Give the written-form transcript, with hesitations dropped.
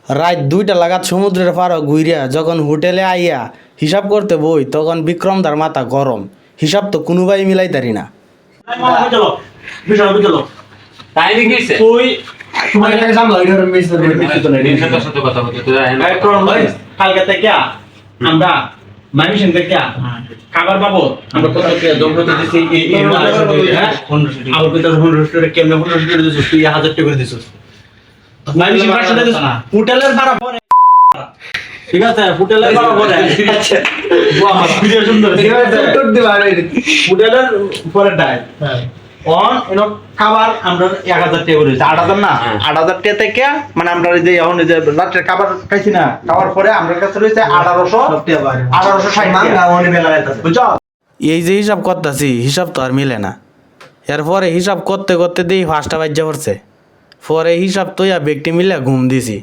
রাত 2টা লাগাত সমুদ্রের পাড় ঘুরিয়া যখন হোটেলে আইয়া হিসাব করতে বই তখন বিক্রমদার মাথা গরম। হিসাব তো কোনোভাই মিলাইতারি না। তাই নাকি হইছে? তুই তোমার এটাকে সামলাও, এটার মিস্টার তোর সাথে কথা বলতে তুই কালকে থেকে আমরা মাইমিশন থেকে খাবার বাবদ আমরা কত টাকা জমতে দিছি এই আমার পিতা 1500 টাকা কেমনে 1500 টাকা দিছিস তুই 1000 টাকা করে দিছিস মাইমিশন পাঁচশো টাকা দিছিস হোটেলের ভাড়া পরে ঠিক আছে হোটেলের ভাড়া পরে আচ্ছা বাহ ভিডিও সুন্দর উত্তর দিবা হোটেলের পরে ডাই অন এনো খাবার আমরা 1000 টাকা করে দিছি 8000 না 8000 টাকা থেকে মানে আমরা এই যে এখন এই যে রাতের খাবার খাইছি না খাওয়ার পরে আমরা কাছে রয়েছে 1860 মাঙ্গা অনেক বেলা যাইতাছে বুঝছো এই যে হিসাব করতেছি হিসাব তো আর মিলে না। এরপরে হিসাব করতে করতে দিই 5টা বাজ্যা পড়ছে। পরে হিসাব তৈয়া ব্যক্তি মিলে ঘুম দিছি।